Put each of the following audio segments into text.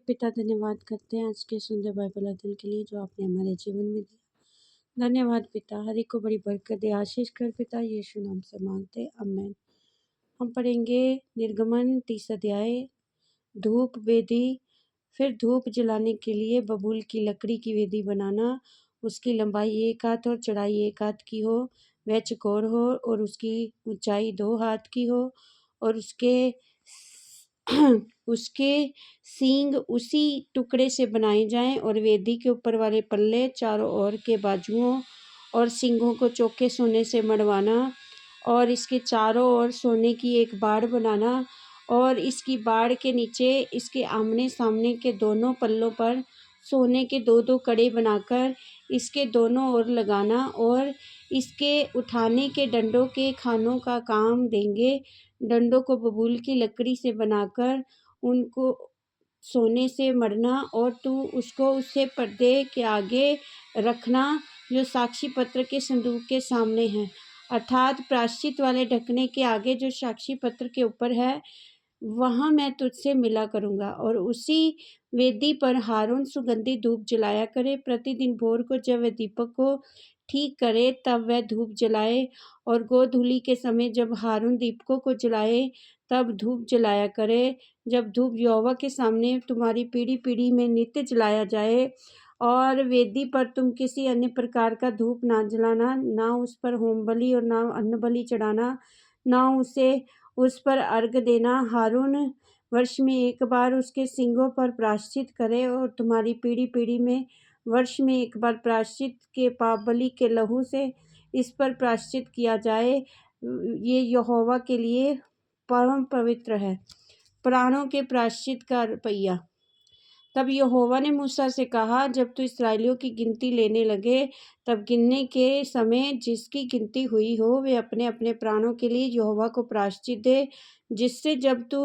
पिता धन्यवाद करते हैं आज के सुंदर बाइबल अध्ययन के लिए जो आपने हमारे जीवन में दिया। धन्यवाद पिता, हर एक को बड़ी बरकत दे, आशीष कर पिता, यीशु नाम से मांगते आमीन। हम पढ़ेंगे निर्गमन 30 अध्याय, धूप वेदी। फिर धूप जलाने के लिए बबूल की लकड़ी की वेदी बनाना। उसकी लंबाई 1 हाथ और चौड़ाई 1 हाथ की हो, वह चौकोर हो और उसकी ऊंचाई 2 हाथ की हो, और उसके सींग उसी टुकड़े से बनाए जाएं, और वेदी के ऊपर वाले पल्ले चारों ओर के बाजुओं और सींगों को चौके सोने से मढ़वाना, और इसके चारों ओर सोने की एक बाड़ बनाना, और इसकी बाड़ के नीचे इसके आमने सामने के दोनों पल्लों पर सोने के 2-2 कड़े बनाकर इसके दोनों ओर लगाना, और इसके उठाने के डंडों के खानों का काम देंगे। डंडों को बबूल की लकड़ी से बनाकर उनको सोने से मढ़ना, और तू उसको उससे पर्दे के आगे रखना जो साक्षी पत्र के संदूक के सामने है, अर्थात प्रायश्चित वाले ढकने के आगे जो साक्षी पत्र के ऊपर है, वहाँ मैं तुझसे मिला करूँगा। और उसी वेदी पर हारून सुगंधित धूप जलाया करे। प्रतिदिन भोर को जब वह दीपक को ठीक करे तब वह धूप जलाए, और गोधूली के समय जब हारून दीपकों को जलाए तब धूप जलाया करे। जब धूप यहोवा के सामने तुम्हारी पीढ़ी पीढ़ी में नित्य जलाया जाए। और वेदी पर तुम किसी अन्य प्रकार का धूप ना जलाना, ना उस पर होम बलि और ना अन्न बलि चढ़ाना, ना उस पर अर्घ देना। हारून वर्ष में 1 बार उसके सींगों पर प्रायश्चित करे, और तुम्हारी पीढ़ी पीढ़ी में वर्ष में 1 बार प्रायश्चित के पाप बलि के लहू से इस पर प्रायश्चित किया जाए। ये यहोवा के लिए परम पवित्र है। प्राणों के प्रायश्चित का रुपया। तब यहोवा ने मूसा से कहा, जब तू इस्राएलियों की गिनती लेने लगे तब गिनने के समय जिसकी गिनती हुई हो वे अपने अपने प्राणों के लिए यहोवा को प्रायश्चित दे, जिससे जब तू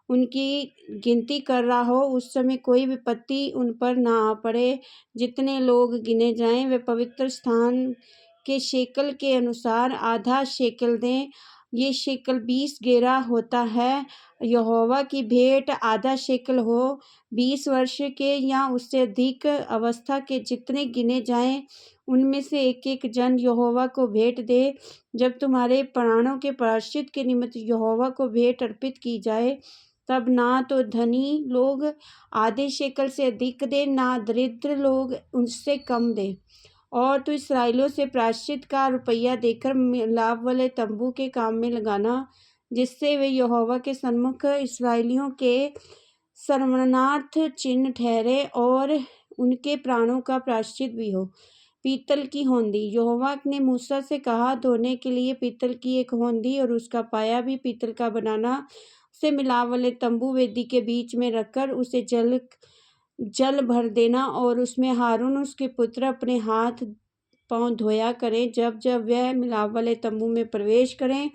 उनकी गिनती कर रहा हो उस समय कोई विपत्ति उन पर ना आ पड़े। जितने लोग गिने जाएं वे पवित्र स्थान के शेकल के अनुसार आधा शेकल दें। ये शेकल 20 गेरा होता है। यहोवा की भेंट आधा शेकल हो। 20 वर्ष के या उससे अधिक अवस्था के जितने गिने जाएं उनमें से एक जन यहोवा को भेंट दे। जब तुम्हारे प्राणों के प्रायश्चित के निमित्त यहोवा को भेंट अर्पित की जाए तब ना तो धनी लोग आधे शेकल से अधिक दे, ना दरिद्र लोग उनसे कम दे। और तो इस्राएलियों से प्रायश्चित का रुपया देकर मिलाप वाले तंबू के काम में लगाना, जिससे वे यहोवा के सन्मुख इस्राएलियों के स्मरणार्थ चिन्ह ठहरे और उनके प्राणों का प्रायश्चित भी हो। पीतल की होंदी। यहोवा ने मूसा से कहा, धोने के लिए पीतल की एक होंदी और उसका पाया भी पीतल का बनाना। उसे मिलाप वाले तंबू वेदी के बीच में रखकर उसे जल भर देना, और उसमें हारून उसके पुत्र अपने हाथ पांव धोया करें। जब जब वह मिलाप वाले तंबू में प्रवेश करें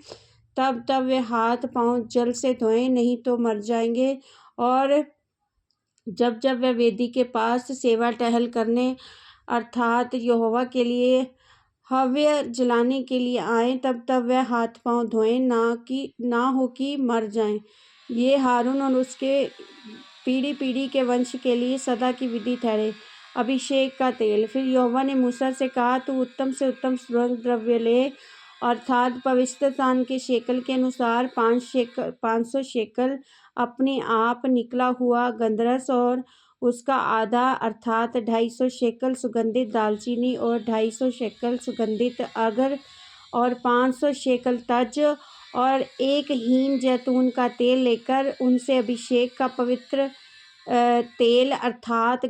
तब तब वे हाथ पांव जल से धोएं, नहीं तो मर जाएंगे। और जब जब वह वेदी के पास सेवा टहल करने अर्थात यहोवा के लिए हव्य जलाने के लिए आए तब तब वह हाथ पांव धोएं, ना हो कि मर जाएं। ये हारून और उसके पीढ़ी पीढ़ी के वंश के लिए सदा की विधि ठहरे। अभिषेक का तेल। फिर यहोवा ने मूसा से कहा, तू उत्तम से उत्तम सुगंध द्रव्य ले, अर्थात पवित्र स्थान के शेकल के अनुसार 500 शेकल अपने आप निकला हुआ गंधरस, और उसका आधा अर्थात 250 शेकल सुगंधित दालचीनी, और 250 शेकल सुगंधित अगर, और 500 शेकल तज, और 1 हीन जैतून का तेल लेकर उनसे अभिषेक का पवित्र तेल अर्थात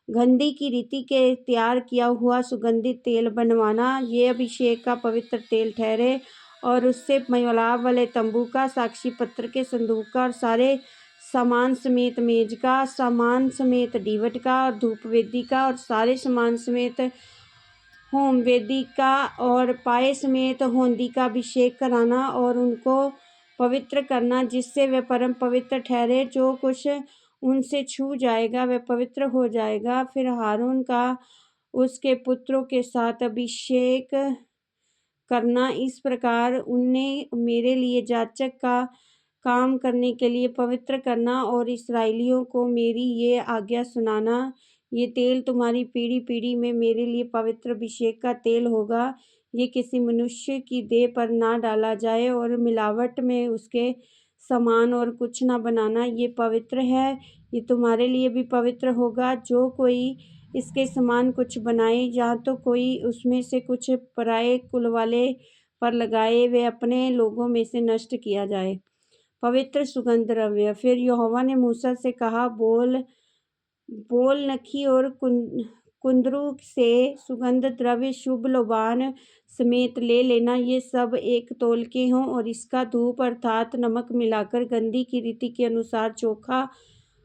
गंधी की रीति के तैयार किया हुआ सुगंधित तेल बनवाना। ये अभिषेक का पवित्र तेल ठहरे। और उससे मिलाप वाले तंबू का, साक्षी पत्र के संदूक का, और सारे सामान समेत मेज का, सामान समेत दीवट का, और धूप वेदी का, और सारे सामान समेत होम वेदी का, और पाए समेत होंदी का अभिषेक कराना और उनको पवित्र करना, जिससे वे परम पवित्र ठहरे। जो कुछ उनसे छू जाएगा वह पवित्र हो जाएगा। फिर हारून का उसके पुत्रों के साथ अभिषेक करना इस प्रकार, उनने मेरे लिए याजक का काम करने के लिए पवित्र करना और इस्राएलियों को मेरी ये आज्ञा सुनाना। ये तेल तुम्हारी पीढ़ी पीढ़ी में मेरे लिए पवित्र अभिषेक का तेल होगा। ये किसी मनुष्य की देह पर ना डाला जाए और मिलावट में उसके समान और कुछ ना बनाना। ये पवित्र है, ये तुम्हारे लिए भी पवित्र होगा। जो कोई इसके समान कुछ बनाए या तो कोई उसमें से कुछ पराए कुल वाले पर लगाए, वे अपने लोगों में से नष्ट किया जाए। पवित्र सुगंध द्रव्य। फिर यहोवा ने मूसा से कहा, बोल नखी और कुंदरू से सुगंध द्रव्य शुभ लोबान समेत ले लेना। ये सब एक तोल के हों और इसका धूप अर्थात नमक मिलाकर गंधी की रीति के अनुसार चोखा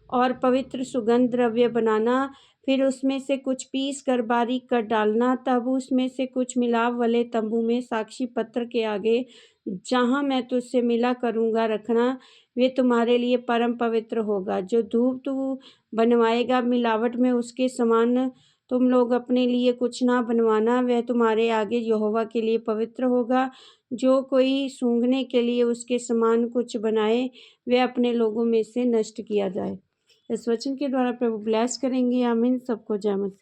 और पवित्र सुगंध द्रव्य बनाना। फिर उसमें से कुछ पीस कर बारीक कर डालना। तब उसमें से कुछ मिलाप वाले तंबू में साक्षी पत्र के आगे, जहाँ मैं तुझसे मिला करूँगा, रखना। वे तुम्हारे लिए परम पवित्र होगा। जो धूप तू बनवाएगा मिलावट में उसके समान तुम लोग अपने लिए कुछ ना बनवाना, वह तुम्हारे आगे यहोवा के लिए पवित्र होगा। जो कोई सूंघने के लिए उसके समान कुछ बनाए, वह अपने लोगों में से नष्ट किया जाए। इस वचन के द्वारा प्रभु ब्लेस करेंगे। आमीन। सबको जय मसीह।